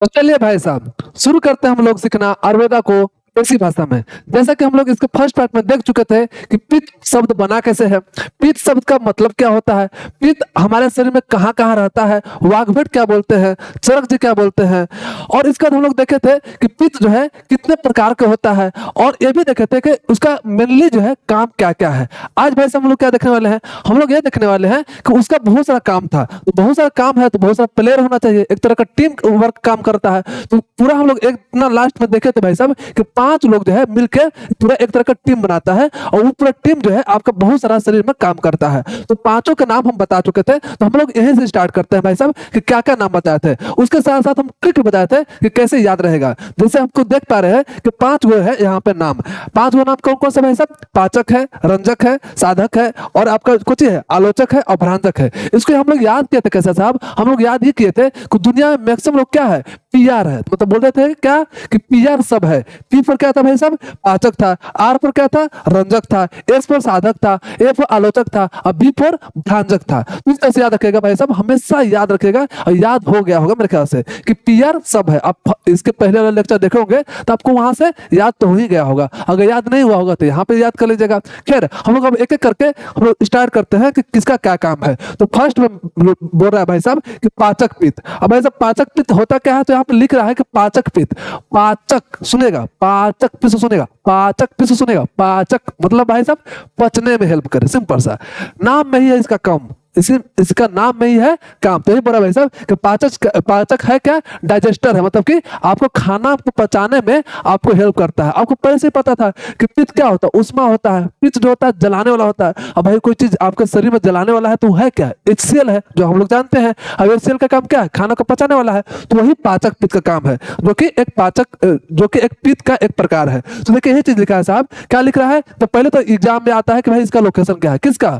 तो चलिए भाई साहब शुरू करते हैं हम लोग सीखना आयुर्वेदा को देसी भाषा में। जैसा कि हम लोग इसके फर्स्ट पार्ट में देख चुके थे कि पित्त शब्द बना कैसे है, पित्त शब्द का मतलब क्या होता है, पित्त हमारे शरीर में कहाँ कहाँ रहता है, वाग्भट क्या बोलते हैं, चरक जी क्या बोलते हैं, और इसके बाद हम लोग देखे थे कि पित्त जो है कितने प्रकार का होता है, और ये भी देखे थे कि उसका मेनली जो है काम क्या क्या है। आज भाई साहब हम लोग क्या देखने वाले हैं, हम लोग ये देखने वाले हैं कि उसका बहुत सारा काम था, तो बहुत सारा काम है तो बहुत सारा प्लेयर होना चाहिए, एक तरह का टीम वर्क काम करता है। तो पूरा हम लोग एक ना लास्ट में देखे थे भाई साहब कि 5 लोग जो है मिलकर पूरा एक तरह का टीम बनाता है, और वो पूरा टीम जो है आपका बहुत सारा शरीर में काम करता है। तो पांचों के नाम हम बता चुके थे, तो हम लोग यहीं से स्टार्ट करते हैं भाई साहब कि क्या क्या नाम बताए थे। उसके साथ साथ हम ट्रिक बताए थे कि कैसे याद रहेगा। जैसे हमको देख पा रहे हैं कि 5 गो है यहाँ पे नाम, 5 गो नाम कौन कौन से भाई साहब, पाचक है, रंजक है, साधक है, और आपका कुछ है आलोचक है और भ्रांजक है। इसको हम लोग याद किए थे कैसे साहब, हम लोग याद ये किए थे कि दुनिया में मैक्सिमम लोग क्या है, पीआर है, मतलब बोल रहे थे क्या कि पीआर सब है। पी पर क्या था भाई साहब, पाचक था, आर पर क्या था, रंजक था, एस पर साधक था, ए पर आलोचक था, और बी पर भ्रांजक था। तो इस तरह से याद रखेगा भाई साहब, हमेशा याद रखेगा, और याद हो गया होगा मेरे ख्याल से कि पीआर सब है। आप इसके पहले वाला लेक्चर देखे होंगे तो आपको वहां से याद तो हो ही गया होगा, अगर याद नहीं हुआ होगा तो यहाँ पे याद कर लीजिएगा। खैर हम लोग अब एक एक करके हम लोग स्टार्ट करते हैं कि किसका क्या काम है। तो फर्स्ट में बोल रहा है भाई साहब कि पाचक पित्त। अब भाई साहब पाचक पित्त होता क्या है, तो यहाँ पे लिख रहा है कि पाचक पित्त, पाचक सुनेगा, पाचक पित्त सुनेगा, पाचक पित्त सुनेगा, पाचक मतलब भाई साहब पचने में हेल्प करे, सिंपल सा नाम में ही है इसका काम, इसका नाम में ही है काम। तो यही बोला भाई साहब कि पाचक है क्या, डाइजेस्टर है, मतलब कि आपको खाना को पचाने में आपको हेल्प करता है। आपको पहले से पता था कि पित्त क्या होता है, उष्मा होता है, पित्त जो होता है जलाने वाला होता है। अब भाई कोई चीज आपके शरीर में जलाने वाला है तो है क्या, HCl है, जो हम लोग जानते हैं। अब HCl का काम क्या है, खाना को पचाने वाला है, तो वही पाचक पित्त का काम है, जो कि एक पित्त का एक प्रकार है। तो देखिए यही चीज लिखा है साहब, क्या लिख रहा है, तो पहले तो एग्जाम में आता है कि भाई इसका लोकेशन क्या है, किसका,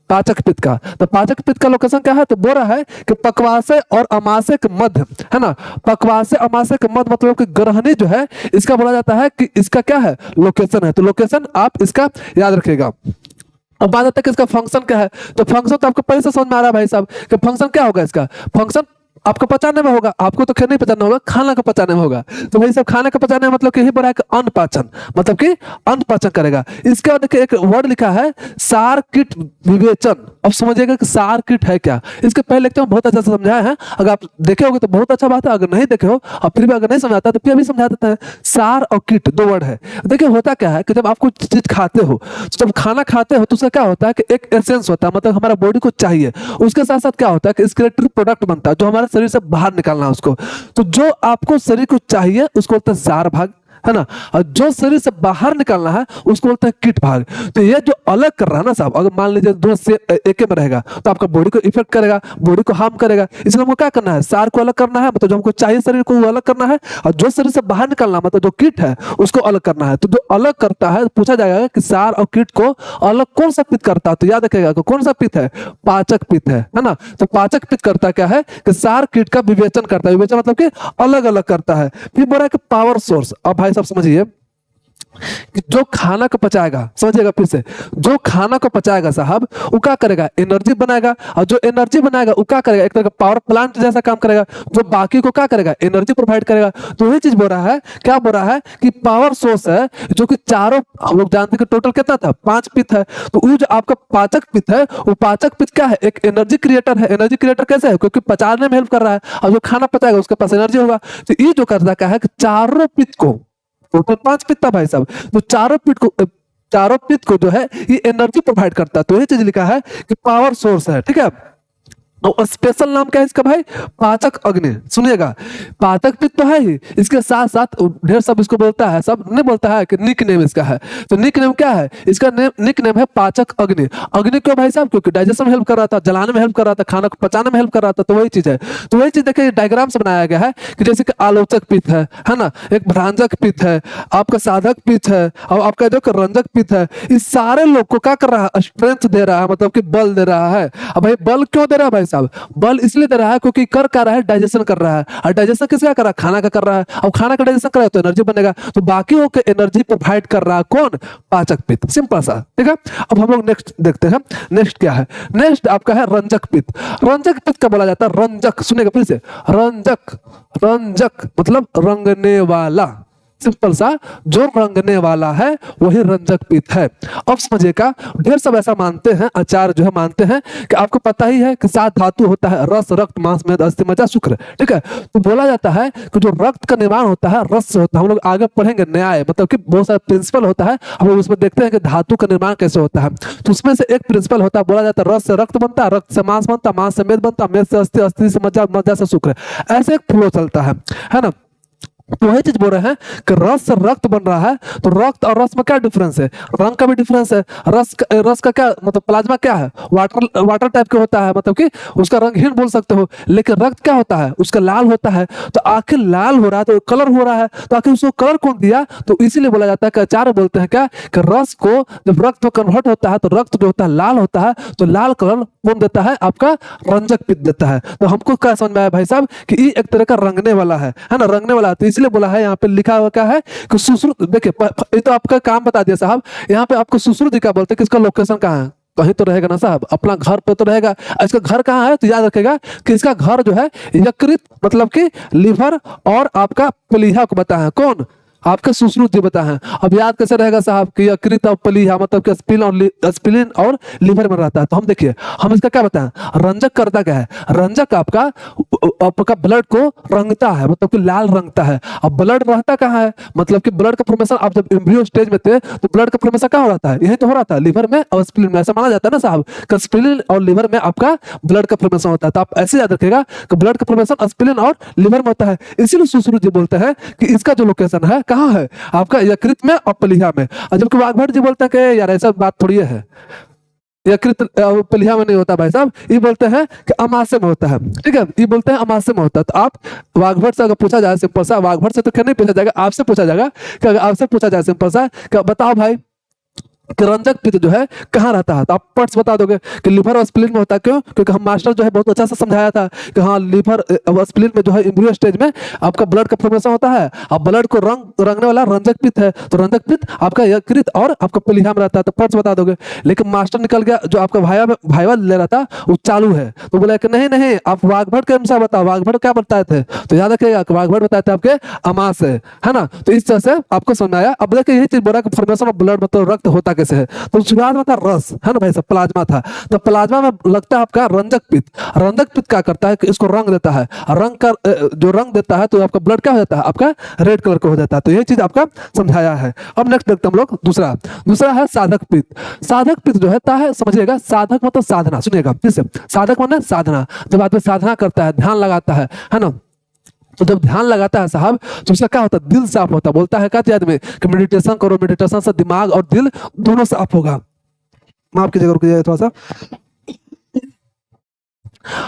पाचक पित्त का। तो पाचक पित्त का लोकेशन क्या है, तो बोल रहा है कि पक्वाशय और अमाशय के मध्य है ना, पक्वाशय अमाशय के मध्य मतलब कि ग्रहणी जो है इसका बोला जाता है कि इसका क्या है, लोकेशन है। तो लोकेशन आप इसका याद रखिएगा। अब बात आता है कि इसका फंक्शन क्या है, तो फंक्शन तो आपको पहले से समझ में आ रहा है भाई साहब कि फंक्शन क्या होगा, इसका फंक्शन आपको पचाने में होगा, आपको तो खैर नहीं पचाना होगा, खाना को पचाने में होगा। तो भाई सब खाने को पचाने में मतलब कि यही बोला है कि अन्न पाचन, मतलब कि अन्न पाचन करेगा। इसके बाद देखिए एक वर्ड लिखा है सार कीट विवेचन। अब समझिएगा कि सार कीट है क्या, इसके पहले लेक्चर में बहुत अच्छा से समझाया है, अगर आप देखे होगे तो बहुत अच्छा बात है, अगर नहीं देखे हो और फिर भी अगर नहीं समझाता तो फिर भी समझा देता है। सार और कीट 2 वर्ड है। देखिए होता क्या है कि जब आप कुछ चीज खाते हो, तो जब खाना खाते हो तो उसका क्या होता है कि एक एसेंस होता है, मतलब हमारा बॉडी को चाहिए। उसके साथ साथ क्या होता है कि एक्सक्रीटरी प्रोडक्ट बनता है जो हमारे शरीर से बाहर निकालना है उसको। तो जो आपको शरीर को चाहिए उसको बोलते हैं सार भाग, है ना, और जो शरीर से बाहर निकालना है उसको बोलते हैं कीट भाग। तो ये जो अलग कर रहा है ना साहब, अगर मान लीजिए दोनों से एक में रहेगा तो आपका बॉडी को इफेक्ट करेगा, बॉडी को हार्म करेगा। इसलिए हमको क्या करना है, सार को अलग करना है, मतलब जो हमको चाहिए शरीर को वो अलग करना है, और जो शरीर से बाहर निकालना मतलब जो कीट है उसको अलग करना है। तो जो अलग करता है पूछा जाएगा कि सार और कीट को अलग कौन सा पित्त करता है, तो याद रखेगा कौन सा पित्त है, पाचक पित्त है ना। तो पाचक पित्त करता क्या है कि सार कीट का विवेचन करता है, विवेचन मतलब कि अलग अलग करता है। फिर बोला है कि पावर सोर्स। अब भाई साहब समझिए कि जो खाना को पचाएगा, समझिएगा फिर से, जो खाना को पचाएगा साहब वो क्या करेगा, एनर्जी बनाएगा, और जो एनर्जी बनाएगा वो क्या करेगा, एक तरह का पावर प्लांट जैसा काम करेगा, जो बाकी को क्या करेगा, एनर्जी प्रोवाइड करेगा। तो वही चीज बोल रहा है, क्या बोल रहा है कि पावर सोर्स है, जो कि चारों हम लोग जानते हैं कि टोटल कितना था, 5 पित्त है। तो वो जो आपका पाचक पित्त है, वो पाचक पित्त क्या है, एक एनर्जी क्रिएटर है। एनर्जी क्रिएटर कैसे है, क्योंकि पचाने में हेल्प कर रहा है, और जो खाना पचाएगा उसके पास एनर्जी होगा। तो ये जो करता क्या है कि चारों पित्त को, टोटल 5 पित्त था भाई साहब, तो चारों पित्त को जो है ये एनर्जी प्रोवाइड करता है। तो ये चीज लिखा है कि पावर सोर्स है, ठीक है। और स्पेशल नाम क्या है इसका भाई, पाचक अग्नि। सुनिएगा पाचक पित्त तो है ही, इसके साथ साथ ढेर सब इसको बोलता है, सब नहीं बोलता है कि निक नेम इसका है। तो निक नेम क्या है, इसका निक नेम है पाचक अग्नि। अग्नि क्यों भाई साहब, क्योंकि डाइजेशन में हेल्प कर रहा था, जलाने में हेल्प कर रहा था, खाना को पचाने में हेल्प कर रहा था। तो वही चीज है। तो वही चीज देखिए डायग्राम से बनाया गया है कि जैसे कि आलोचक पित्त है ना, एक भ्रांजक पित्त है, आपका साधक पित्त है, और आपका जो रंजक पित्त है। इस सारे लोग को क्या कर रहा है, स्ट्रेंथ दे रहा है, मतलब कि बल दे रहा है। अब भाई बल क्यों दे रहा है भाई साहब? बल इसलिए दे रहा है क्योंकि कर क्या रहा है, डाइजेशन कर रहा है। और डाइजेशन किसका कर रहा है? खाना का कर रहा है। अब खाना का डाइजेशन कर रहा है तो एनर्जी बनेगा, तो बाकी को एनर्जी प्रोवाइड कर रहा है कौन? पाचक पित्त। सिंपल सा, ठीक है। अब हम लोग नेक्स्ट देखते हैं। नेक्स्ट क्या है? नेक्स्ट आपका है रंजक पित्त। रंजक पित्त का बोला जाता है रंजक, सुनेगा फिर से, रंजक। रंजक मतलब रंगने वाला, सिंपल सा, जो रंगने वाला है वही रंजक पित्त है। अब समझिएगा, ढेर सब ऐसा मानते हैं, आचार्य जो है मानते हैं कि आपको पता ही है कि 7 धातु होता है, रस, रक्त, मांस, मेद, अस्थि, मज्जा, शुक्र, ठीक है। तो बोला जाता है कि जो रक्त का निर्माण होता है रस से होता है। हम लोग आगे पढ़ेंगे न्याय, मतलब कि बहुत सारा प्रिंसिपल होता है, हम लोग उसमें देखते हैं कि धातु का निर्माण कैसे होता है। तो उसमें से एक प्रिंसिपल होता है, बोला जाता है रस से रक्त बनता है, रक्त से मांस बनता है, मांस से मेद बनता है, मेद से अस्थि, अस्थि से मज्जा, मज्जा से शुक्र। ऐसे एक फ्लो चलता है ना। तो वही चीज बोल रहे हैं कि रस से रक्त बन रहा है, तो रक्त और रस में क्या डिफरेंस है? रंग का भी डिफरेंस है। रस का क्या मतलब, प्लाज्मा क्या है? वाटर टाइप के होता है, मतलब कि उसका रंगहीन बोल सकते हो। लेकिन रक्त क्या होता है? उसका लाल होता है। तो आखिर लाल हो रहा है तो कलर हो रहा है, तो आखिर उसको कलर कौन दिया? तो इसीलिए बोला जाता है कि आचार्य बोलते हैं क्या, कि रस को जब रक्त में कन्वर्ट होता है तो रक्त जो होता है लाल होता है, तो लाल कलर कौन देता है? आपका रंजक पित्त देता है। तो हमको क्या समझ में आया भाई साहब कि ये एक तरह का रंगने वाला है ना, रंगने वाला है। तो इसलिए बोला है, यहाँ पे लिखा हुआ क्या है कि सुश्रुत। देखिए ये तो आपका काम बता दिया साहब, यहाँ पे आपको सुश्रुत क्या बोलते हैं, किसका लोकेशन कहाँ है? कहीं तो रहेगा ना साहब, अपना घर पे तो रहेगा। इसका घर कहाँ है? तो याद रखेगा कि इसका घर जो है यकृत, मतलब कि लीवर और आपका प्लीहा को बताया है कौन? आपके सुश्रुत जी बताए हैं। अब याद कैसे रहेगा साहब कि यकृत और प्लीहा, मतलब कि स्प्लीन और लीवर में रहता है। तो हम देखिए, हम इसका क्या बताएं, रंजक करता क्या है? रंजक आपका ब्लड को रंगता है, मतलब कि लाल रंगता है। अब ब्लड रहता कहाँ है? मतलब कि ब्लड का फॉर्मेशन आप जब एम्ब्रियो स्टेज में थे तो ब्लड का फॉर्मेशन कहाँ हो रहा था? यही तो हो रहा था, लीवर में और स्प्लीन में। ऐसा माना जाता है ना साहब कि स्प्लीन और लीवर में आपका ब्लड का फॉर्मेशन होता है। तो आप ऐसे याद रखेगा कि ब्लड का फॉर्मेशन स्प्लीन और लीवर में होता है। इसीलिए सुश्रुत जी बोलते हैं कि इसका जो लोकेशन है कहाँ है? आपका यकृत में और प्लीहा में। और जबकि वाग्भट जी बोलते हैं कि यार ऐसा बात थोड़ी है, यकृत प्लीहा में नहीं होता भाई साहब, ये बोलते हैं कि अमाशय में होता है, ठीक है। ये बोलते हैं अमाशय में होता है। तो आप वाग्भट से अगर पूछा जाए सिंपल सा, वाग्भट से तो क्या नहीं पूछा जाएगा, आपसे पूछा जाएगा कि अगर आपसे पूछा जाए सिंपल सा कि बताओ भाई कि रंजक पित्त जो है कहाँ रहता है, तो आप पट्स बता दोगे कि लीवर और स्प्लीन में होता है। क्यों? क्योंकि हम मास्टर जो है बहुत अच्छा से समझाया था कि हाँ, लीवर और स्प्लीन में जो है एम्ब्रियो स्टेज में आपका ब्लड का फॉर्मेशन होता है, और ब्लड को रंगने वाला रंजक पित्त है। तो रंजक पित्त आपका यकृत और आपका प्लीहा में रहता है, तो पट्स बता दोगे। लेकिन मास्टर निकल गया, जो आपका भाईवा ले रहा था वो चालू है, तो बोला कि नहीं नहीं, आप वाग्भट के अनुसार बताओ। वाग्भट क्या बताए थे? तो याद रखिएगा कि वाग्भट बताए थे आपके अमाशय, है ना। तो इस तरह से आपको समझ आया। अब देखिए यही चीज बोला कि फॉर्मेशन ऑफ ब्लड मतलब रक्त होता कैसे है। तो शुरुआत में था रस, है ना भाई साहब, प्लाज्मा था। तो प्लाज्मा में लगता है आपका रंजक पित्त। रंजक पित्त क्या करता है कि इसको रंग देता है, रंग का जो रंग देता है तो आपका ब्लड क्या हो जाता है? आपका रेड कलर का हो जाता है। तो ये चीज आपका समझाया है। अब नेक्स्ट देखते हैं हम लोग दूसरा है साधक पित्त। साधक पित्त जो है समझिएगा, साधक मतलब साधना, सुनिएगा फिर से, साधक मतलब साधना। जब आदमी साधना करता है, ध्यान लगाता है ना, तो जब ध्यान लगाता है साहब तो उसका क्या होता है? दिल साफ होता है। बोलता है क्या आदमी कि मेडिटेशन करो, मेडिटेशन से दिमाग और दिल दोनों साफ होगा। माफ कीजिएगा, रुक जाइए थोड़ा सा।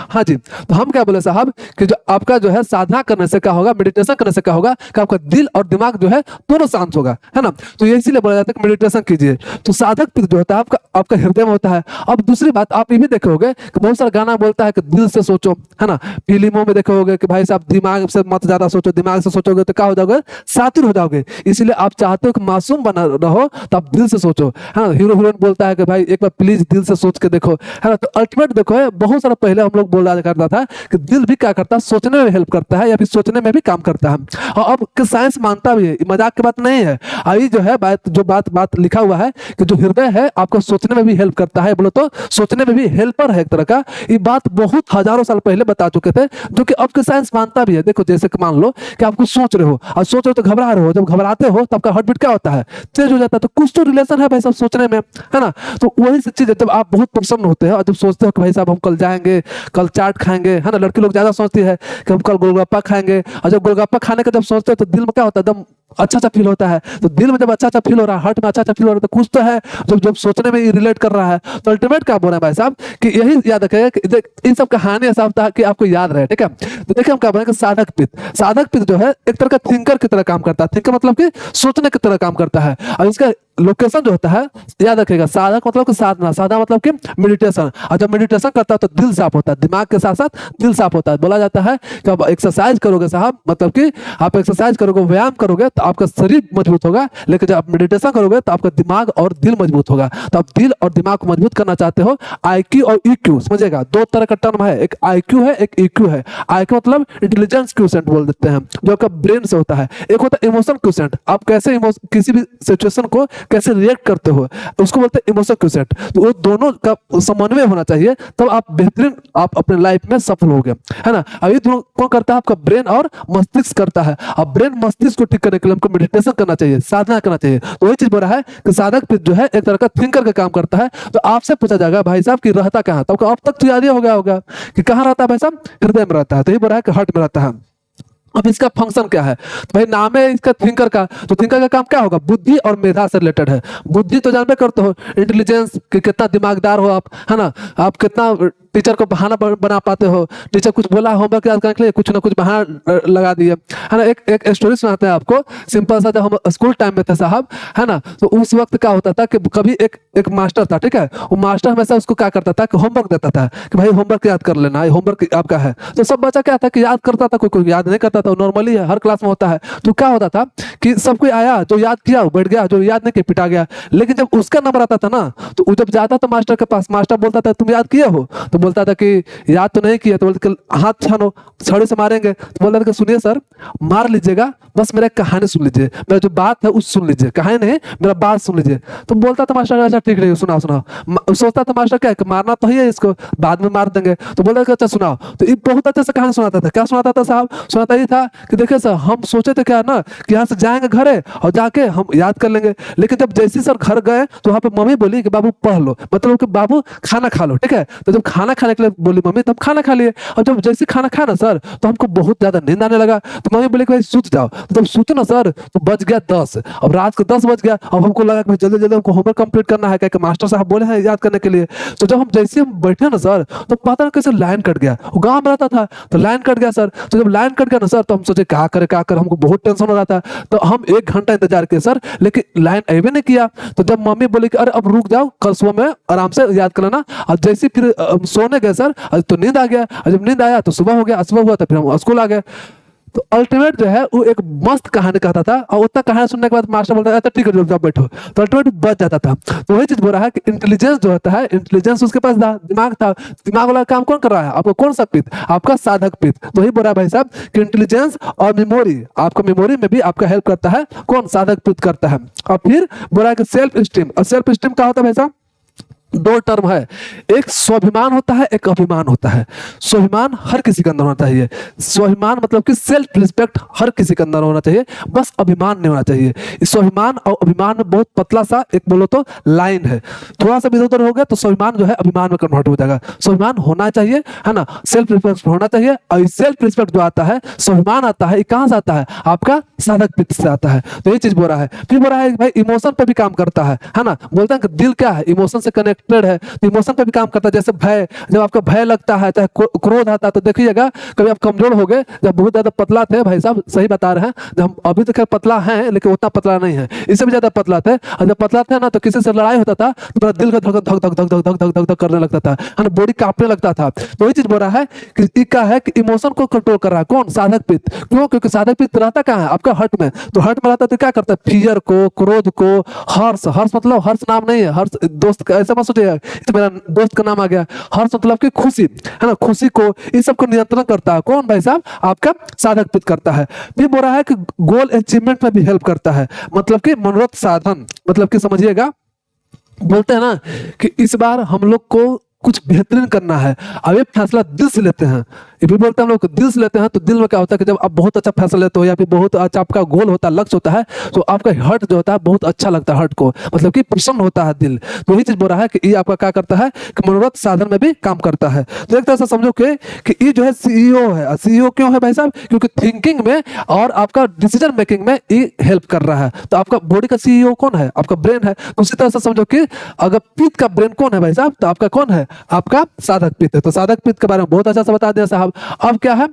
हाँ जी, तो हम क्या बोले साहब कि जो आपका जो है साधना करने से क्या होगा, मेडिटेशन करने से क्या होगा कि आपका दिल और दिमाग जो है दोनों शांत होगा, है ना। तो ये इसीलिए बोला जाता है कि मेडिटेशन कीजिए। तो साधक पित्त जो होता है आपका हृदय में होता है। अब दूसरी बात आप ये भी देखे होगे कि बहुत सारा गाना बोलता है कि दिल से सोचो, है ना। फिल्मों में देखे होगे कि भाई साहब दिमाग से मत ज्यादा सोचो, दिमाग से सोचोगे तो क्या हो जाओगे? सातिर हो जाओगे। इसलिए आप चाहते हो कि मासूम बना रहो तो आप दिल से सोचो, है ना। हीरो हीरोइन बोलता है कि भाई एक बार प्लीज दिल से सोच के देखो, है ना। तो अल्टीमेट देखो है, बहुत सारा पहले हम लोग बोला करता था कि दिल भी क्या करता है? सोचने में हेल्प करता है, या फिर सोचने में भी काम करता है। और अब साइंस मानता भी है, मजाक की बात नहीं है। अभी जो है बात लिखा हुआ है कि जो हृदय है आपको सोचने में भी हेल्प करता है, बोलो तो सोचने में भी हेल्पर है एक तरह का। ये बात बहुत हजारों साल पहले बता चुके थे, जो कि अब के साइंस मानता भी है। देखो जैसे कि मान लो कि आपको सोच रहे हो और सोच रहे हो तो घबरा रहे हो, जब घबराते हो तो आपका हार्ट बीट क्या होता है? तेज हो जाता है। तो कुछ तो रिलेशन है भाई साहब सोचने में, है ना। तो वही चीज है, जब आप बहुत प्रसन्न होते हैं और जब सोचते हो कि भाई साहब हम कल जाएंगे, कल चाट खाएंगे, है ना। लड़की लोग ज्यादा सोचती है कि हम कल गोलगप्पा खाएंगे, और जब गोलगप्पा खाने का जब सोचते हैं तो दिल में क्या होता है? एकदम अच्छा अच्छा फील होता है। तो दिल में जब अच्छा अच्छा फील हो रहा है, हार्ट में अच्छा अच्छा फील हो रहा है, तो कुछ तो है जब जब सोचने में रिलेट कर रहा है। तो अल्टीमेट क्या बोल रहे हैं भाई साहब कि यही याद रखिएगा कि इन सब कहानी ऐसा होता है कि आपको याद रहे, ठीक है। तो देखिए हम क्या बोलेंगे, साधक पित्त। साधक पित्त जो है एक तरह का थिंकर की तरह काम करता है। थिंकर मतलब कि सोचने की तरह काम करता है। और इसका लोकेशन जो होता है, याद रखिएगा, साधक मतलब कि साधना, साधना मतलब कि मेडिटेशन। और जब मेडिटेशन करता है तो दिल साफ होता है, दिमाग के साथ साथ दिल साफ होता है। बोला जाता है कि आप एक्सरसाइज करोगे साहब, मतलब कि आप एक्सरसाइज करोगे, व्यायाम करोगे तो आपका शरीर मजबूत होगा, लेकिन जब आप मेडिटेशन करोगे तो आपका दिमाग और दिल मजबूत होगा। तो आप दिल और दिमाग को मजबूत करना चाहते हो, आईक्यू और ईक्यू समझिएगा, दो तरह का टर्म है, एक आईक्यू है, एक ईक्यू है। आईक्यू मतलब इंटेलिजेंस क्वोशिएंट बोल देते हैं, जो आपका ब्रेन से होता है। एक होता है इमोशन क्वोशिएंट, आप कैसे किसी भी सिचुएशन को कैसे रिएक्ट करते हो, उसको बोलते हैं इमोशन क्वोशिएंट। तो वो दोनों का समन्वय होना चाहिए, तब आप बेहतरीन आप अपने लाइफ में सफल होगे, है ना। अभी दोनों कौन करता है, आपका ब्रेन और मस्तिष्क करता है। अब ब्रेन मस्तिष्क को ठीक करने के लिए हमको मेडिटेशन करना चाहिए, साधना करना चाहिए। तो वही चीज बोल रहा है कि साधक पित्त जो है एक तरह का थिंकर का काम करता है। तो आपसे पूछा जाएगा भाई साहब कि रहता कहाँ, तो अब तक तो याद ही हो गया होगा कि कहाँ रहता है भाई साहब, हृदय में रहता है। तो ये बोल रहा है कि हार्ट में रहता है। अब इसका फंक्शन क्या है, तो भाई नाम है इसका थिंकर का, तो थिंकर का काम क्या होगा, बुद्धि और मेधा से रिलेटेड है। बुद्धि तो जानते करते हो, इंटेलिजेंस कि कितना दिमागदार हो आप, है ना। आप कितना टीचर को बहाना बना पाते हो, टीचर कुछ बोला होमवर्क याद करने के लिए कुछ ना कुछ बहाना लगा दिए, है ना। एक स्टोरी सुनाते हैं आपको, सिंपल सा। जब हम स्कूल टाइम में थे साहब, है ना, तो उस वक्त क्या होता था कि कभी एक मास्टर था, ठीक है। वो मास्टर हमेशा उसको क्या करता था कि होमवर्क देता था कि भाई होमवर्क याद कर लेना, होमवर्क आपका है। तो सब बच्चा क्या था कि याद करता था, कोई कोई याद नहीं करता था, नॉर्मली हर क्लास में होता है। तो क्या होता था कि सब कोई आया, जो याद किया वो बैठ गया, जो याद नहीं किया पिटा गया। लेकिन जब उसका नंबर आता था ना, तो वो जब जाता था मास्टर के पास, मास्टर बोलता था तुम याद किए हो, तो बोलता था कि याद तो नहीं किया। तो बोलते हाथ छानो, छड़ी से मारेंगे। तो बोलता था कि सुनिए सर, मार लीजिएगा, बस मेरा कहानी सुन लीजिए, मेरा जो बात है उस सुन लीजिए, कहानी नहीं, मेरा बात सुन लीजिए। तो बोलता था मास्टर अच्छा ठीक है सुनाओ सुनाओ। सोचता था मास्टर क्या है कि मारना तो ही है इसको, बाद में मार देंगे। तो बोलता था अच्छा सुनाओ। तो ये बहुत अच्छे से कहानी सुनाता था। क्या सुनाता था साहब, सुनाता ही था कि देखिए सर, हम सोचे थे क्या ना कि यहाँ से जाएंगे घरे और जाके हम याद कर लेंगे। लेकिन जब जैसे सर घर गए तो वहाँ पे मम्मी बोली कि बाबू पढ़ लो, मतलब कि बाबू खाना खा लो, ठीक है। तो जब खाना खाने के लिए बोली मम्मी, तब खाना खा लिए। और जब जैसे खाना खाया ना सर, तो हमको बहुत ज्यादा नींद आने लगा। तो मम्मी बोली कि भाई सूत जाओ। तो जब सूते ना सर, तो बज गया 10। अब रात को 10 बज गया। अब हमको लगा कि जल्दी जल्दी हमको होमवर्क कंप्लीट करना है, क्या मास्टर साहब बोले हैं याद करने के लिए। तो जब हम जैसे हम बैठे ना सर, तो पता नहीं कैसे लाइन कट गया। वो गाँव में रहता था, तो लाइन कट गया सर। तो जब लाइन कट गया ना सर, तो हम सोचे क्या करे क्या करे, हमको बहुत टेंशन हो रहा था। तो हम 1 घंटा इंतजार किए सर, लेकिन लाइन अभी नहीं किया। तो जब मम्मी बोली कि अरे अब रुक जाओ, कल सुबह में आराम से याद कर लेना। और जैसे फिर सोने गए सर, तो नींद आ गया। और जब नींद आया तो सुबह हो गया, सुबह हुआ तो फिर हम स्कूल आ गए। तो अल्टीमेट जो है वो एक मस्त कहानी कहता था। और उतना कहानी सुनने के बाद मास्टर बोलता था ठीक है जाओ बैठो, तो अल्टीमेट बच जाता था। तो वही चीज बोल रहा है कि इंटेलिजेंस जो होता है, इंटेलिजेंस उसके पास था, दिमाग था। दिमाग वाला काम कौन कर रहा है, आपको कौन सा पित्त, आपका साधक पित्त। तो वही बोल रहा है भाई साहब कि इंटेलिजेंस और मेमोरी, आपका मेमोरी में भी आपका हेल्प करता है, कौन, साधक पित्त करता है। और फिर बोल रहा है कि सेल्फ स्टीम। और सेल्फ स्टीम क्या होता है भाई साहब, दो टर्म है, एक स्वाभिमान होता है, एक अभिमान होता है। स्वाभिमान हर किसी के अंदर होना चाहिए। स्वाभिमान मतलब कि सेल्फ रिस्पेक्ट हर किसी के अंदर होना चाहिए, बस अभिमान नहीं होना चाहिए। इस स्वाभिमान और अभिमान में बहुत पतला सा एक बोलो तो लाइन है, थोड़ा सा इधर उधर हो गया तो स्वाभिमान जो है अभिमान में कन्वर्ट हो जाएगा। स्वाभिमान होना चाहिए, है ना, सेल्फ रिस्पेक्ट होना चाहिए। और इस सेल्फ रिस्पेक्ट जो आता है, स्वाभिमान आता है, ये कहां से आता है, आपका साधक पित्त से आता है। तो ये चीज बोल रहा है। फिर बोल रहा है भाई इमोशन पे भी काम करता है ना। बोलते हैं कि दिल क्या है, इमोशन से कनेक्ट है, तो इमोशन पे भी काम करता है। जैसे भय, जब आपका भय लगता है, चाहे क्रोध आता है, तो देखिएगा कभी आप कमजोर हो गए, जब बहुत ज्यादा पतला थे, भाई साहब सही बता रहे हैं, जब हम अभी तो खैर पतला हैं लेकिन उतना पतला नहीं है, इससे भी ज्यादा पतला थे। और जब पतला थे ना, तो किसी से लड़ाई होता था तो मेरा दिल का धड़कन धक धक धक धक धक धक धक करने लगता था, है ना, बॉडी कांपने लगता था। तो वही चीज बोल रहा है कि क्या है कि इमोशन को कंट्रोल कर रहा है कौन, साधक पित्त। क्यों, क्योंकि साधक पित्त रहता कहाँ है, आपका हर्ट में। तो हर्ट में रहता है तो क्या करता है, फियर को, क्रोध को, हर्ष, हर्ष मतलब हर्ष नाम नहीं है, हर्ष दोस्त का ऐसा मत सोचिएगा तो मेरा दोस्त का नाम आ गया। हर्ष मतलब कि खुशी, है ना, खुशी को, इस सब को नियंत्रण करता है कौन भाई साहब, आपका साधक पित्त करता है। फिर बोल रहा है कि गोल अचीवमेंट में भी हेल्प करता है, मतलब कि मनोरथ साधन, मतलब कि समझिएगा, बोलते हैं ना कि इस बार हम लोग को कुछ बेहतरीन करना है, अब ये फैसला दिल से लेते हैं। ये भी बोलते हैं हम लोग दिल से लेते हैं, तो दिल में क्या होता है कि जब आप बहुत अच्छा फैसला लेते हो या फिर बहुत अच्छा आपका गोल होता है, लक्ष्य होता है, तो आपका हर्ट जो होता है बहुत अच्छा लगता है, हर्ट को मतलब कि प्रसन्न होता है दिल। तो यही चीज बोल रहा है कि ये आपका क्या करता है कि मनोरथ साधन में भी काम करता है। तो एक तरह से समझो कि ये जो है सीईओ है। सीईओ क्यों है भाई साहब? क्योंकि थिंकिंग में और आपका डिसीजन मेकिंग में ये हेल्प कर रहा है। तो आपका बॉडी का सीईओ कौन है? आपका ब्रेन है। तो उसी तरह से समझो कि अगर पित्त का ब्रेन कौन है भाई साहब, तो आपका कौन है? आपका साधक पित्त है। तो साधक पित्त के बारे में बहुत अच्छा से बता दिया साहब। अब क्या है,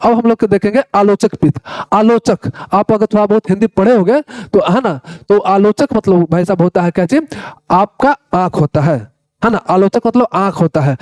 अब हम लोग देखेंगे आलोचक पित्त। आलोचक, आप अगर थोड़ा बहुत हिंदी पढ़े होंगे तो है ना, तो आलोचक मतलब भाई साहब होता है क्या चीज? आपका आंख होता है ना। आलोचक मतलब आंख होता है।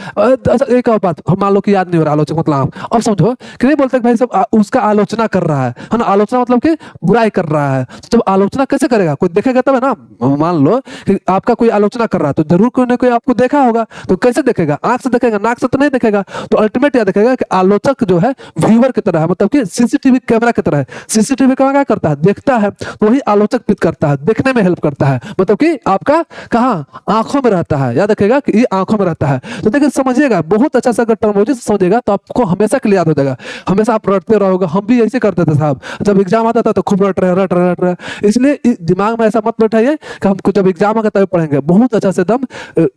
एक और बात, हम मान लो कि याद नहीं हो रहा आलोचक मतलब आंख। अब समझो कि नहीं बोलते भाई सब उसका आलोचना कर रहा है ना। आलोचना मतलब कि बुराई कर रहा है। तो जब आलोचना कैसे करेगा? कोई देखेगा तब है ना। मान लो कि आपका कोई आलोचना कर रहा है, तो जरूर कोई ना कोई आपको देखा होगा। तो कैसे देखेगा? आंख से देखेगा, नाक से तो नहीं देखेगा। तो अल्टीमेट यह देखेगा कि आलोचक जो है व्यूअर की तरह है, मतलब कि सीसीटीवी कैमरा की तरह है। सीसीटीवी कैमरा क्या करता है? देखता है। तो वही आलोचक पित्त करता है, देखने में हेल्प करता है। मतलब कि आपका कहाँ? आंखों में रहता है। याद रखेगा कि ये आंखों में रहता है। तो देखिए समझिएगा, बहुत अच्छा सा अगर टर्मोलॉजी से समझिएगा तो आपको हमेशा के लिए याद हो जाएगा। हमेशा आप रटते रहोगे। हम भी ऐसे करते थे साहब, जब एग्जाम आता था तो खूब रट रहे। इसलिए दिमाग में ऐसा मत बैठाइए कि हमको जब एग्जाम आएगा तभी पढ़ेंगे। बहुत अच्छा से एकदम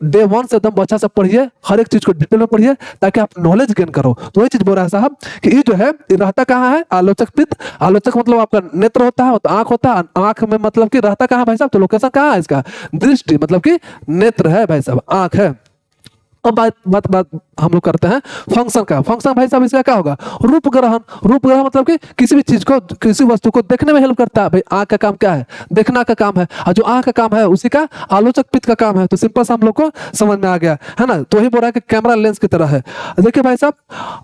डे वन से एकदम अच्छा से पढ़िए, हर एक चीज को डिटेल में पढ़िए ताकि आप नॉलेज गेन करो। तो वही चीज बोल रहा है साहब कि ये जो है ये रहता कहाँ है? आलोचक पित्त। आलोचक मतलब आपका नेत्र होता है, तो आंख होता है। आंख में मतलब कि रहता कहाँ भाई साहब? तो लोकेशन कहाँ है इसका? दृष्टि, मतलब कि नेत्र है भाई साहब, आंख है। अब बात हम लोग करते हैं फंक्शन का। फंक्शन भाई साहब इसका क्या होगा? रूप ग्रहण। रूप ग्रहण मतलब कि किसी भी चीज को, किसी वस्तु को देखने में हेल्प करता है। भाई आंख का काम क्या है? देखना का काम है। और जो आंख का काम है उसी का आलोचक पित्त का काम है। तो सिंपल सा हम लोग को समझ में आ गया है ना। तो ही बोल रहा है कि कैमरा लेंस की तरह है। देखिए भाई साहब,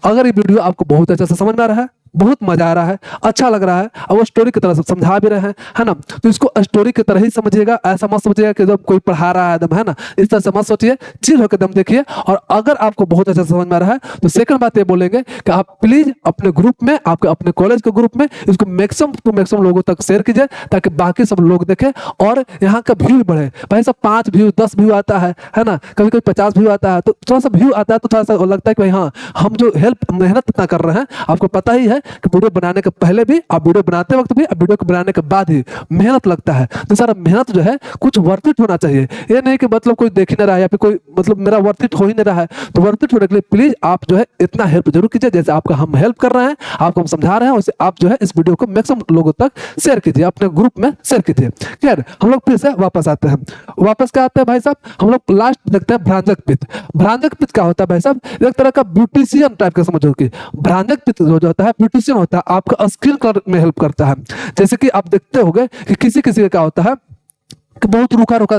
अगर ये वीडियो आपको बहुत अच्छा से समझ में आ रहा है, बहुत मजा आ रहा है, अच्छा लग रहा है, और वो स्टोरी की तरह से समझा भी रहे हैं है ना, तो इसको स्टोरी की तरह ही समझिएगा। ऐसा मत समझिएगा कि जब कोई पढ़ा रहा है एकदम, है ना, इस तरह से मत सोचिए। चिल होकर एकदम देखिए। और अगर आपको बहुत अच्छा समझ में आ रहा है तो सेकंड बात ये बोलेंगे कि आप प्लीज अपने ग्रुप में, आपके अपने कॉलेज के ग्रुप में इसको मैक्सिमम टू मैक्सिमम लोगों तक शेयर कीजिए ताकि बाकी सब लोग देखें और यहाँ का व्यू बढ़े। भाई साहब 5 व्यू 10 व्यू आता है ना, कभी कभी 50 व्यू आता है। तो थोड़ा सा व्यू आता है तो थोड़ा सा लगता है कि भाई हाँ, हम जो मेहनत इतना कर रहे हैं, आपको पता ही है कि वीडियो बनाने के पहले भी, आप वीडियो बनाते वक्त भी, वीडियो को बनाने के बाद ही मेहनत लगता है। तो सारा मेहनत जो है कुछ वर्थ इट होना चाहिए। ये नहीं कि मतलब कोई देख ही नहीं रहा है या फिर कोई मतलब मेरा वर्थ इट हो ही नहीं रहा है। तो वर्थ इट होने के लिए प्लीज आप जो है इतना हेल्प जरूर कीजिए। जैसे आपका हम हेल्प कर रहे हैं, आपको हम समझा रहे हैं, वैसे आप जो है इस वीडियो को मैक्सिमम लोगों तक शेयर कीजिए, अपने ग्रुप में शेयर कीजिए। खैर हम लोग फिर से वापस आते हैं। वापस क्या आते हैं भाई साहब? हम लोग लास्ट देखते हैं भ्रांजक पित्त। भ्रांजक पित्त क्या होता है भाई साहब? एक तरह का ब्यूटिशियन टाइप का समझो कि भ्रांजक पित्त जो होता है ब्यूटिशियन होता है, आपका स्किन कलर में हेल्प करता है। जैसे कि आप देखते होंगे कि किसी किसी का क्या होता है कि बहुत रूखा रूखा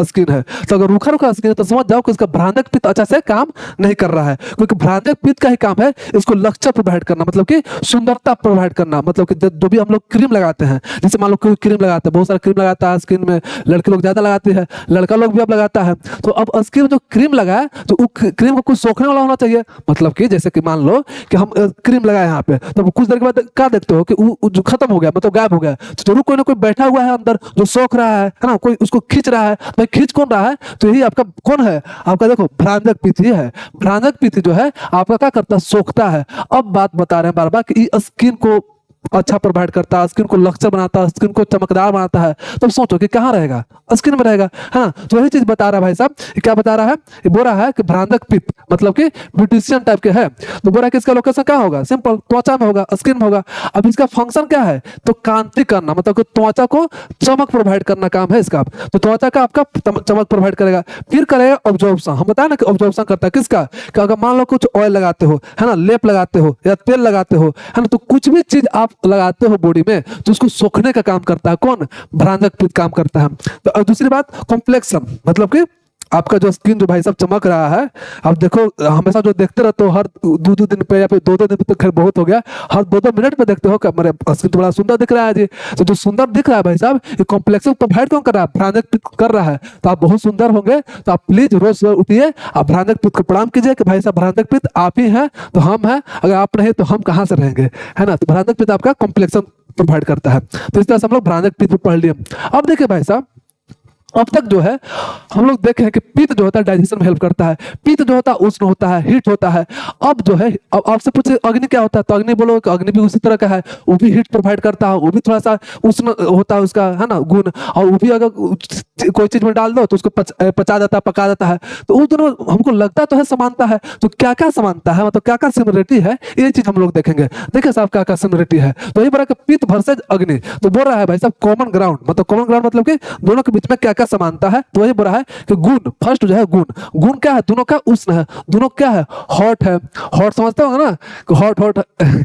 स्किन है। तो अगर रूखा रूखा स्किन है तो समझ जाओ कि इसका भ्रांजक पित्त अच्छा से काम नहीं कर रहा है, क्योंकि भ्रांजक पित्त का ही काम है इसको लक्ष्य प्रोवाइड करना, मतलब कि सुंदरता प्रोवाइड करना। मतलब कि जो भी हम लोग क्रीम लगाते हैं, जैसे मान लो कोई क्रीम लगाते हैं, बहुत सारा क्रीम लगाता है स्किन में, लड़के लोग ज्यादा लगाते हैं, लड़का लोग भी अब लगाता है। तो अब स्किन में जो क्रीम लगाए तो वो क्रीम को कुछ सोखने वाला होना चाहिए। मतलब कि जैसे कि मान लो कि हम क्रीम लगाए यहाँ पे, तो कुछ देर के बाद क्या देखते हो कि वो जो खत्म हो गया, मतलब गायब हो गया। तो जरूर कोई ना कोई बैठा हुआ है अंदर जो सोख रहा है ना, कोई उसको खींच रहा है। भाई खींच कौन रहा है? तो यही आपका कौन है? आपका देखो भ्रांजक पित्त ही है। भ्रांजक पित्त जो है आपका क्या करता है? सोखता है। अब बात बता रहे हैं बार बार कि स्किन को अच्छा प्रोवाइड करता है, स्किन को लक्ष्य बनाता है, स्किन को चमकदार बनाता है। तो सोचो कि कहाँ रहेगा? स्किन में रहेगा, है ना। तो वही चीज बता रहा है भाई साहब। क्या बता रहा है? ये बोल रहा है कि भ्रांजक पित्त मतलब कि ब्यूटिशियन टाइप के है। तो बोल रहा है कि इसका लोकेशन क्या होगा? सिंपल, त्वचा में होगा, स्किन में होगा। अब इसका फंक्शन क्या है? तो कांति करना, मतलब कि त्वचा को चमक प्रोवाइड करना काम है इसका। तो त्वचा का आपका चमक प्रोवाइड करेगा। फिर करेगा ऑब्जॉर्प्शन। हम बताया ना कि ऑब्जॉर्प्शन करता है किसका? कि अगर मान लो कुछ ऑयल लगाते हो, है ना, लेप लगाते हो या तेल लगाते हो, है ना, तो कुछ भी चीज आप लगाते हो बॉडी में तो उसको सोखने का काम करता है कौन? भ्रांजक पित्त काम करता है। तो दूसरी बात कॉम्प्लेक्शन, मतलब कि आपका जो स्किन जो भाई साहब चमक रहा है। अब देखो हमेशा जो देखते रहते हो हर 2-2 दिन पे या फिर 2-2 दिन पे, तो खैर बहुत हो गया, हर 2-2 मिनट पे देखते हो कि मेरे स्किन तो बड़ा सुंदर दिख रहा है जी। तो जो सुंदर दिख रहा है भाई साहब, ये कॉम्प्लेक्शन प्रोवाइड कौन कर रहा है? भ्रांजक पित्त कर रहा है। तो आप बहुत सुंदर होंगे। तो आप प्लीज रोज सुबह उठिए, आप भ्रांजक पित्त को प्रणाम कीजिए कि भाई साहब भ्रांजक पित्त आप ही हैं तो हम हैं, अगर आप नहीं तो हम कहाँ से रहेंगे, है ना। तो भ्रांजक पित्त आपका कॉम्प्लेक्शन प्रोवाइड करता है। तो इस तरह से हम लोग भ्रांजक पित्त पढ़ लिए। अब देखिए भाई साहब, अब तक जो है हम लोग देखे हैं कि पित्त जो होता है डाइजेशन में हेल्प करता है, पित्त जो होता है उष्ण होता है, हीट होता है। अब जो है अब आपसे पूछे अग्नि क्या होता है, तो अग्नि बोलो कि अग्नि भी उसी तरह का है, वो भी हीट प्रोवाइड करता है, वो भी थोड़ा सा उष्ण होता है उसका, है ना, गुण। और वो भी अगर कोई चीज में डाल दो तो उसको पचा जाता है, पका जाता है। तो उस दोनों हमको लगता तो है समानता है, तो क्या क्या समानता है, मतलब क्या क्या सिमिलरिटी है, ये चीज हम लोग देखेंगे। देखिए साहब क्या क्या सिमिलरिटी है। तो यही बोला कि पित्त वर्सेज अग्नि, तो बोल रहा है भाई साहब कॉमन ग्राउंड, मतलब कॉमन ग्राउंड मतलब कि दोनों के बीच में क्या क्या समानता है। तो वही बोल रहा है कि गुण, फर्स्ट जो है गुण, गुण क्या है, दोनों का उष्ण है, दोनों क्या है, हॉट है। हॉट समझते हो ना, हॉट हॉट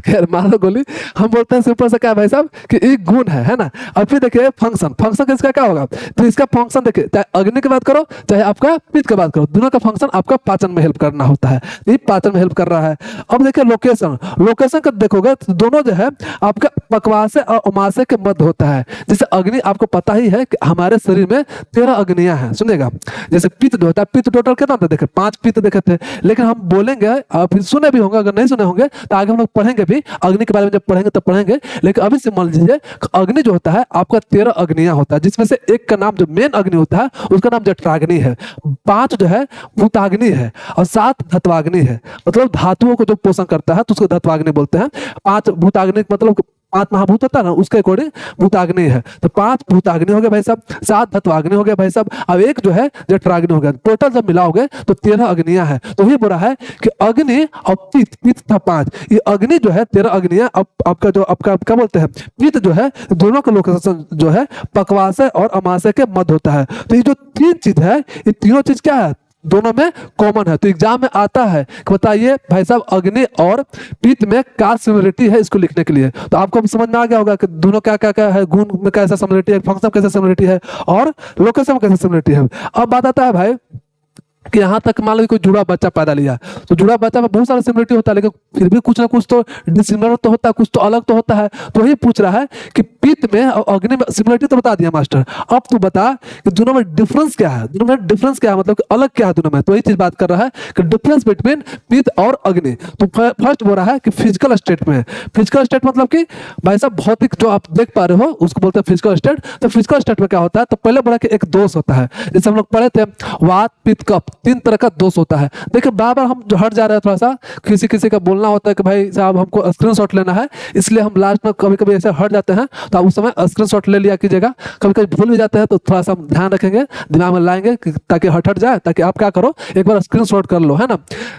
खैर मान लो गोली, हम बोलते हैं सिंपल से क्या है भाई साहब कि एक गुण है ना। अब फिर देखिए फंक्शन, फंक्शन इसका क्या होगा, तो इसका फंक्शन देखिए, चाहे अग्नि की बात करो चाहे आपका पित्त की बात करो, दोनों का फंक्शन आपका पाचन में हेल्प करना होता है, ये पाचन में हेल्प कर रहा है। अब देखिए लोकेशन, लोकेशन का देखोगे तो दोनों जो है आपका पक्वाशय और अमाशय के मध्य होता है। जैसे अग्नि आपको पता ही है कि हमारे शरीर में 13 अग्नियां हैं, सुनेगा। जैसे पित्त जो होता है, पित्त टोटल कितना था, देखे 5 पित्त देखे थे, लेकिन हम बोलेंगे आप सुने भी होंगे, अगर नहीं सुने होंगे तो आगे हम लोग पढ़ेंगे भी अग्नि के बारे में, जब पढ़ेंगे तब पढ़ेंगे। लेकिन अभी से मान लीजिए अग्नि जो होता है आपका 13 अग्नियां होता है, जिसमें से एक का नाम जो मेन अग्नि होता है उसका नाम जठराग्नि है, 5 जो है भूताग्नि है, और 7 धत्वाग्नि है, मतलब धातुओं को जो पोषण करता है तो उसको धत्वाग्नि बोलते हैं। 5 भूताग्नि मतलब 5 महाभूत होता है ना, उसके अकॉर्डिंग भूताग्नि है। तो 5 भूताग्नि हो गया भाई साहब, 7 धत्वाग्नि हो गया भाई साहब, अब एक जो है जठराग्नि हो गया, टोटल जब मिलाओगे तो 13 अग्नियां हैं। तो ये बोला है कि अग्नि और पित्त, पित्त था 5, ये अग्नि जो है 13 अग्नियां, अब आपका जो आपका क्या बोलते हैं पित्त जो है, दोनों का लोकेशन जो है पक्वाशय और अमाशय के मध्य होता है। तो ये जो 3 चीज है, ये तीनों चीज क्या है, दोनों में कॉमन है। तो एग्जाम में आता है कि बताइए भाई साहब अग्नि और पित्त में क्या सिमिलरिटी है, इसको लिखने के लिए। तो आपको समझ में आ गया होगा कि दोनों क्या क्या क्या है, गुण में कैसा सिमिलरिटी है, फंक्शन कैसा सिमिलरिटी है, और लोकेशन में कैसा सिमिलरिटी है। अब बात आता है भाई कि यहाँ तक मान लो कोई जुड़ा बच्चा पैदा लिया, तो जुड़ा बच्चा में बहुत सारा सिमिलरिटी होता है, लेकिन फिर भी कुछ ना कुछ तो डिसिमिलर तो होता है, कुछ तो अलग तो होता है। तो वही पूछ रहा है कि पित्त में और अग्नि में सिमिलरिटी तो बता दिया मास्टर, अब तू बता कि दोनों में डिफरेंस क्या है, दोनों में डिफरेंस क्या है, मतलब कि अलग क्या है दोनों में। तो वही चीज बात कर रहा है कि डिफरेंस बिटवीन पित्त और अग्नि। तो फर्स्ट बोल रहा है कि फिजिकल स्टेट में, फिजिकल स्टेट मतलब कि भाई साहब भौतिक जो आप देख पा रहे हो उसको बोलते हैं फिजिकल स्टेट। तो फिजिकल स्टेट में क्या होता है, तो पहले बोला कि एक दोष होता है, जैसे हम लोग पढ़े थे वात पित्त कफ, 3 तरह का दोष होता है। देखिए बार बार हम जो हट जा रहे हैं, थोड़ा सा किसी किसी का बोलना होता है कि भाई साहब हमको स्क्रीनशॉट लेना है, इसलिए हम लास्ट में कभी कभी ऐसे हट जाते हैं, तो आप उस समय स्क्रीनशॉट ले लिया कीजिएगा। कभी कभी भूल भी जाते हैं तो थोड़ा सा हम ध्यान रखेंगे, दिमाग में लाएंगे ताकि हट जाए, ताकि आप क्या करो एक बार स्क्रीनशॉट कर लो, है ना,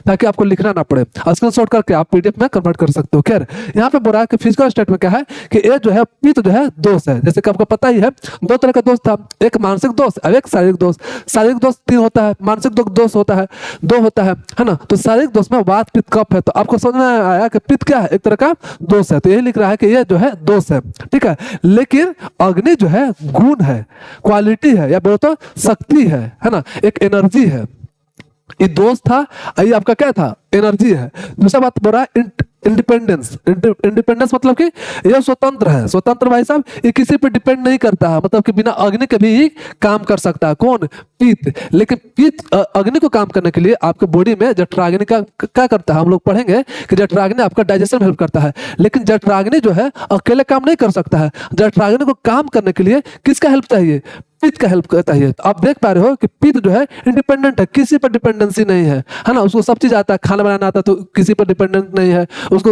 ताकि आपको लिखना ना पड़े। स्क्रीनशॉट करके आप पीडीएफ में कन्वर्ट कर सकते हो। खैर यहाँ पे बोल रहा है कि फिजिकल स्टेट में क्या है कि ये जो है पित्त जो है दोष है, जैसे कि आपको पता ही है 2 तरह का दोष था, एक मानसिक दोष और एक शारीरिक दोष। शारीरिक दोष 3 होता है, मानसिक दोष होता है 2 होता है ना। तो शारीरिक दोष में वात पित्त कफ है, तो आपको समझ में आया कि पित्त क्या है, एक तरह का दोष है। तो यही लिख रहा है कि ये जो है दोष है, ठीक है। लेकिन अग्नि जो है गुण है, क्वालिटी है, या बोलो तो शक्ति है ना, एक एनर्जी है। ये दोष था, ये आपका क्या था, एनर्जी है। दूसरा बात बोल रहा है इंडिपेंडेंस, इंडिपेंडेंस मतलब कि यह स्वतंत्र है, स्वतंत्र भाई साहब ये किसी पे डिपेंड नहीं करता है, मतलब कि बिना अग्नि के भी काम कर सकता है। कौन, पित्त। लेकिन पित्त अग्नि को काम करने के लिए आपके बॉडी में जठराग्नि का क्या करता है, हम लोग पढ़ेंगे कि जठराग्नि आपका डाइजेशन में हेल्प करता है। लेकिन जठराग्नि जो है अकेले काम नहीं कर सकता है, जठराग्नि को काम करने के लिए किसका हेल्प चाहिए, पित्त का हेल्प करता है। तो आप देख पा रहे हो कि पित्त जो है इंडिपेंडेंट है, किसी पर डिपेंडेंसी नहीं है ना, उसको सब चीज आता है, खाना बनाना आता है तो किसी पर डिपेंडेंट नहीं है, उसको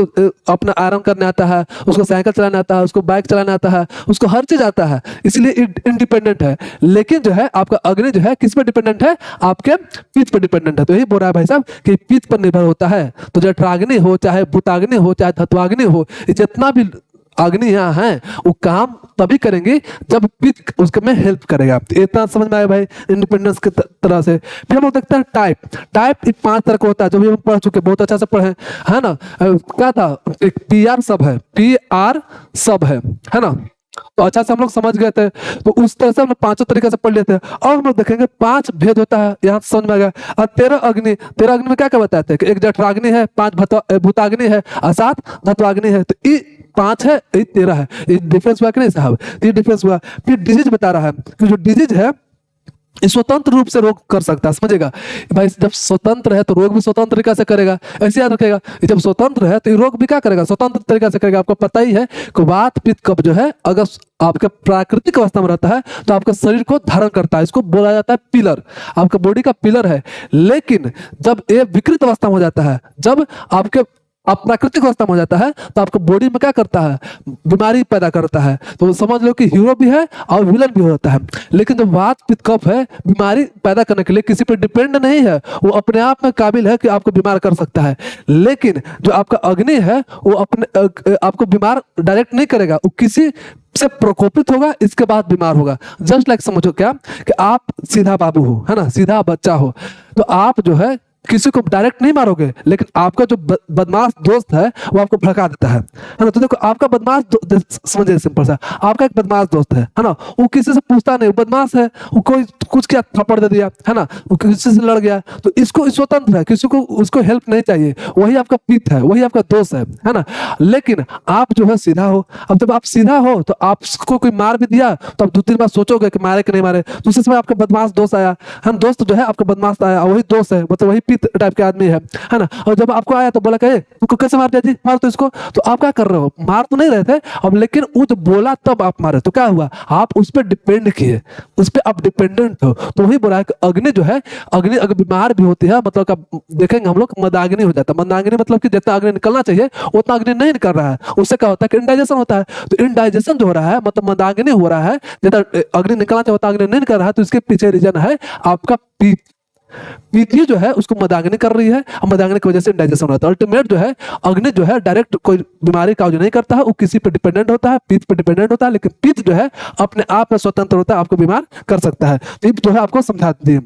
अपना आराम करने आता है, उसको साइकिल चलाना आता है, उसको बाइक चलाना आता है, उसको हर चीज आता है, इसलिए इंडिपेंडेंट है। लेकिन जो है आपका अग्नि जो है किस पर डिपेंडेंट है, आपके पित्त पर डिपेंडेंट है। तो यही बोल रहा है भाई साहब कि पित्त पर निर्भर होता है। तो जठराग्नि हो चाहे भूताग्नि हो चाहे धत्वाग्नि हो, जितना भी अग्नि यहाँ है वो काम तभी करेंगे जब पित्त उसके में हेल्प करेगा। तो इतना समझ में आया भाई इंडिपेंडेंस की तरह से। फिर हम लोग देखते हैं टाइप, टाइप 5 तरह का होता है, जो भी हम पढ़ चुके, बहुत अच्छा से पढ़े, है ना। क्या था, एक PR सब है, PR सब है ना। तो अच्छा से हम लोग समझ गए थे, तो उस तरह से हम लोग 5 तरीके से पढ़ लेते हैं। और हम लोग देखेंगे 5 भेद होता है, यहाँ समझ में आ गया। और 13 अग्नि, 13 अग्नि में क्या क्या बताते हैं कि एक जठराग्नि है, 5 भूताग्नि है और 7 धत्वाग्नि है। तो ये 5 है, ये 13 है, ये डिफरेंस हुआ कि नहीं साहब, ये डिफरेंस हुआ। फिर डिजीज बता रहा है कि जो डिजीज है स्वतंत्र रूप से रोग कर सकता है, समझेगा भाई। जब स्वतंत्र है तो रोग भी स्वतंत्र तरीका से करेगा, ऐसे याद रखेगा। जब स्वतंत्र है तो रोग भी क्या करेगा, स्वतंत्र तरीका से करेगा। आपको पता ही है कि वात पित्त कफ जो है अगर आपके प्राकृतिक अवस्था में रहता है तो आपके शरीर को धारण करता है, इसको बोला जाता है पिलर, आपका बॉडी का पिलर है। लेकिन जब ये विकृत अवस्था में हो जाता है, जब आपके आप प्राकृतिक अवस्था में हो जाता है तो आपको बॉडी में क्या करता है, बीमारी पैदा करता है। तो समझ लो कि हीरो भी है और विलन भी होता है। लेकिन जो वात पित्त कफ है बीमारी पैदा करने के लिए किसी पर डिपेंड नहीं है, वो अपने आप में काबिल है कि आपको बीमार कर सकता है। लेकिन जो आपका अग्नि है वो अपने आपको बीमार डायरेक्ट नहीं करेगा, वो किसी से प्रकोपित होगा, इसके बाद बीमार होगा। जस्ट लाइक समझो क्या कि आप सीधा बाबू हो, है ना, सीधा बच्चा हो, तो आप जो है किसी को डायरेक्ट नहीं मारोगे, लेकिन आपका जो बदमाश दोस्त है वो आपको भड़का देता है ना। तो देखो आपका बदमाश समझिए सिंपल सा, आपका एक बदमाश दोस्त है ना, वो किसी से पूछता नहीं, वो बदमाश है, वो कोई कुछ किया थप्पड़ दे दिया, है ना, वो किसी से लड़ गया, तो इसको स्वतंत्र है, किसी को उसको हेल्प नहीं चाहिए, वही आपका पित्त है, वही आपका दोस्त है ना। लेकिन आप जो है सीधा हो, अब जब आप सीधा हो तो आपको कोई मार भी दिया तो आप 2-3 बार सोचोगे कि मारे कि नहीं मारे। तो उसी समय आपका बदमाश दोस्त आया, हम दोस्त जो है आपका बदमाश आया, वही दोस्त है, मतलब वही पित्त टाइप के आदमी है ना। और जब आपको आया तो बोला कि तुमको कैसे मार दिया जी, मार तो इसको। तो आप क्या कर रहे हो, मार तो नहीं रहे थे अब, लेकिन वो जो बोला तब आप मारे, तो क्या हुआ, आप उस पर डिपेंड किए, उस पर आप डिपेंडेंट हो। तो वही बोला है कि अग्नि जो है, अग्नि अगर बीमार भी होती है, मतलब देखेंगे हम लोग मंदाग्नि हो जाता है। मंदाग्नि मतलब कि जितना अग्नि निकलना चाहिए उतना अग्नि नहीं निकल रहा है, उससे क्या होता है कि इंडाइजेशन होता है। तो इंडाइजेशन जो हो रहा है मतलब मंदाग्नि हो रहा है, जितना अग्नि निकलना चाहिए उतना अग्नि नहीं निकल रहा है, तो इसके पीछे रीजन है आपका पित्त। पीती जो है उसको मदाग्नि कर रही है, और मदाग्नि की वजह से इंडाइजेशन होता है। अल्टीमेट जो है अग्नि जो है डायरेक्ट कोई बीमारी का नहीं करता है, वो किसी पे डिपेंडेंट होता है, पित्त पे डिपेंडेंट होता है। लेकिन पित्त जो है अपने आप में स्वतंत्र होता है, आपको बीमार कर सकता है। तो ये जो है आपको समझा दिए।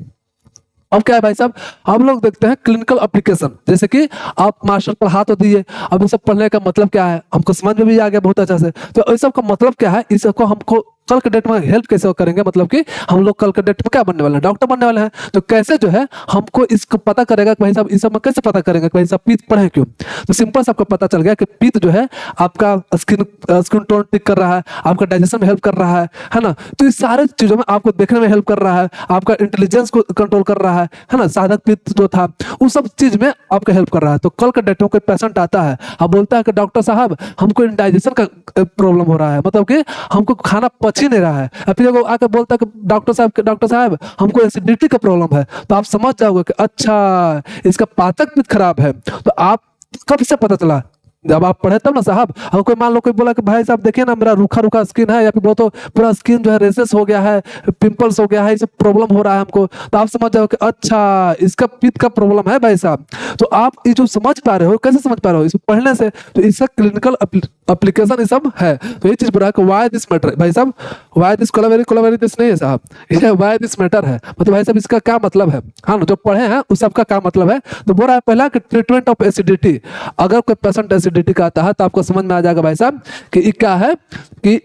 अब क्या है भाई साहब, हम लोग देखते हैं क्लिनिकल एप्लीकेशन, जैसे कि आप मास्टर पढ़ा तो दिए, अब ये सब पढ़ने का मतलब क्या है हमको समझ में भी आ गया बहुत अच्छा से। तो इस सब का मतलब क्या है, इस सबको हमको कल के डेट में हेल्प कैसे करेंगे, मतलब कि हम लोग कल के डेट में क्या बनने वाले हैं, डॉक्टर बनने वाले हैं। तो कैसे जो है हमको इसको पता करेगा कि भाई साहब इस सब में कैसे पता करेंगे कि भाई साहब पित्त पढ़े क्यों। तो सिंपल से आपको पता चल गया कि पित्त जो है आपका स्किन टोन ठीक कर रहा है, आपका डाइजेशन में हेल्प कर रहा है ना। तो इस सारे चीजों में आपको देखने में हेल्प कर रहा है, आपका इंटेलिजेंस को कंट्रोल कर रहा है ना। साधक पित्त जो था उस सब चीज में आपका हेल्प कर रहा है। तो कल के डेट में कोई पेशेंट आता है, अब बोलता है कि डॉक्टर साहब हमको इंडाइजेशन का प्रॉब्लम हो रहा है, मतलब कि हमको खाना पच ही नहीं रहा है, और फिर वो आकर बोलता है कि डॉक्टर साहब हमको एसिडिटी का प्रॉब्लम है, तो आप समझ जाओगे कि अच्छा इसका पाचक पित्त खराब है। तो आप कब से पता चला, जब आप पढ़े तब ना साहब। अगर कोई मान लो कोई बोला कि भाई साहब देखिए ना मेरा रूखा रूखा स्किन है, या फिर बोलो तो पूरा स्किन जो है रेसेस हो गया है, पिंपल्स हो गया है, ये सब प्रॉब्लम हो रहा है हमको, तो आप समझ जाओ कि अच्छा इसका पित्त का प्रॉब्लम है भाई साहब। तो आप ये जो समझ पा रहे हो, कैसे समझ पा रहे हो, इसको पढ़ने से। तो इसका क्लिनिकल एप्लीकेशन ये सब है। तो ये चीज बोला कि वाई दिस मैटर, भाई साहब वाई दिस कोलावेरी दिस नहीं है साहब, ये वाई दिस मैटर है, मतलब भाई साहब इसका क्या मतलब है। हाँ जो पढ़े हैं उस सबका क्या मतलब है। तो बोल रहा है पहला कि ट्रीटमेंट ऑफ एसिडिटी, अगर कोई पेशेंट एसिडिटी का आता है तो आपको समझ में आ जाएगा भाई साहब कि ये क्या है, कि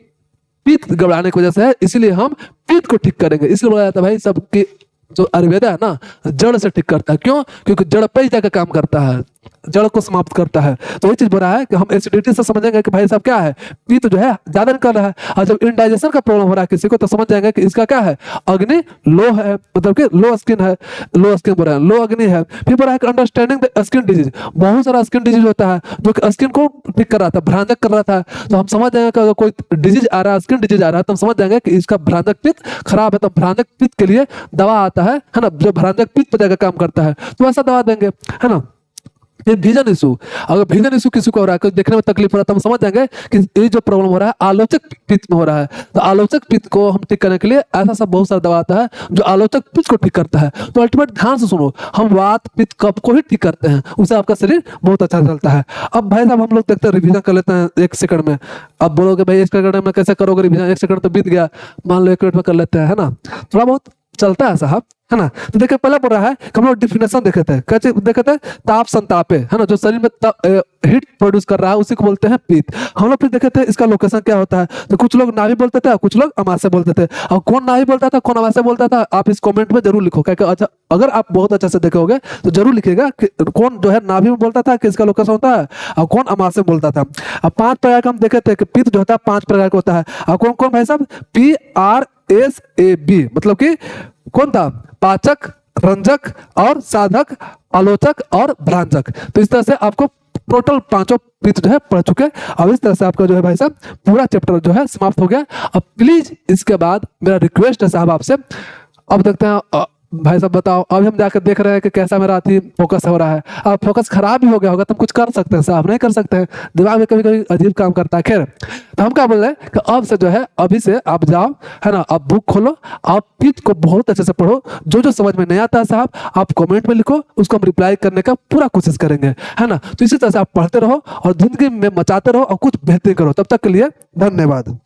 पित्त गड़बड़ाने की वजह से है, इसीलिए हम पित्त को ठीक करेंगे। इसलिए बोला जाता है भाई साहब कि जो आयुर्वेदा है ना जड़ से ठीक करता है। क्यों, क्योंकि जड़ पे ही जाकर काम करता है, जड़ को समाप्त करता है। तो ये चीज बोला है कि हम एसिडिटी से समझेंगे कि भाई साहब क्या है, पित्त जो है ज्यादा निकल रहा है। और जब इंडाइजेशन का प्रॉब्लम हो रहा है किसी को, तो समझ जाएंगे कि इसका क्या है, अग्नि लो है, मतलब कि लो स्किन है, लो स्किन बोल रहा है, लो अग्नि है। फिर बोला है कि अंडरस्टैंडिंग द स्किन डिजीज, बहुत सारा स्किन डिजीज होता है जो कि स्किन को ठीक कर रहा था, भ्रांजक कर रहा था। तो हम समझ जाएंगे कि अगर कोई डिजीज आ रहा है, स्किन डिजीज आ रहा है, तो हम समझ जाएंगे कि इसका भ्रांजक पित्त खराब है। तो भ्रांजक पित्त के लिए दवा आता है ना, जो भ्रांजक पित्त पर जाकर काम करता है, तो ऐसा दवा देंगे, है ना। ये विजन इशू, अगर विजन इशू किसी को हो रहा है, देखने में तकलीफ हो रहा है, तो हम समझ जाएंगे कि ये जो प्रॉब्लम हो रहा है आलोचक पित्त में हो रहा है। तो आलोचक पित्त को हम ठीक करने के लिए ऐसा सब बहुत सारा दवा आता है जो आलोचक पित्त को ठीक करता है। तो अल्टीमेट ध्यान से सुनो, हम वात पित्त कफ को ही ठीक करते हैं, उससे आपका शरीर बहुत अच्छा चलता है। अब भाई साहब हम लोग देखते हैं रिविजन कर लेते हैं 1 सेकंड में। अब बोलोगे भाई 1 सेकंड में कैसे करोगे रिविजन, 1 सेकंड तो बीत गया, मान लो 1 मिनट में कर लेते हैं, है ना, थोड़ा बहुत चलता है साहब, है ना। तो देखिए पहले बोल रहा है कि हम लोग डिफिनेशन देखे थे, कैसे देखे थे, ताप संतापे, है ना, जो शरीर में हीट प्रोड्यूस कर रहा है उसी को बोलते हैं पित्त। हम लोग फिर देखे थे इसका लोकेशन क्या होता है, तो कुछ लोग नाभि बोलते थे, कुछ लोग अमाशय बोलते थे। और कौन नाभि बोलता था, कौन अमाशय बोलता था, आप इस कमेंट में जरूर लिखो, क्योंकि अच्छा अगर आप बहुत अच्छे से देखोगे तो जरूर लिखेगा कि कौन जो है नाभि में बोलता था, किसका लोकेशन होता है, और कौन अमाशय बोलता था। अब 5 प्रकार का हम देखे थे कि पित्त जो होता है 5 प्रकार का होता है। और कौन कौन भाई साहब, PRSAB, मतलब कि कौन था? पाचक, रंजक और साधक, आलोचक और भ्रांजक। तो इस तरह से आपको टोटल पांचों पित्त जो है पढ़ चुके हैं। अब इस तरह से आपका जो है भाई साहब पूरा चैप्टर जो है समाप्त हो गया। अब प्लीज इसके बाद मेरा रिक्वेस्ट है साहब आपसे, अब देखते हैं भाई साहब बताओ, अभी हम जाकर देख रहे हैं कि कैसा मेरा अति फोकस हो रहा है। अब फोकस खराब भी हो गया होगा तो हम कुछ कर सकते हैं साहब? नहीं कर सकते हैं, दिमाग में कभी कभी अजीब काम करता है। खैर, तो हम क्या बोल रहे हैं कि अब से जो है, अभी से आप जाओ, है ना, आप बुक खोलो, आप पित्त को बहुत अच्छे से पढ़ो। जो जो समझ में नहीं आता है साहब, आप कमेंट में लिखो, उसको हम रिप्लाई करने का पूरा कोशिश करेंगे, है ना। तो इसी तरह से आप पढ़ते रहो और जिंदगी में मचाते रहो और कुछ बेहतरीन करो। तब तक के लिए धन्यवाद।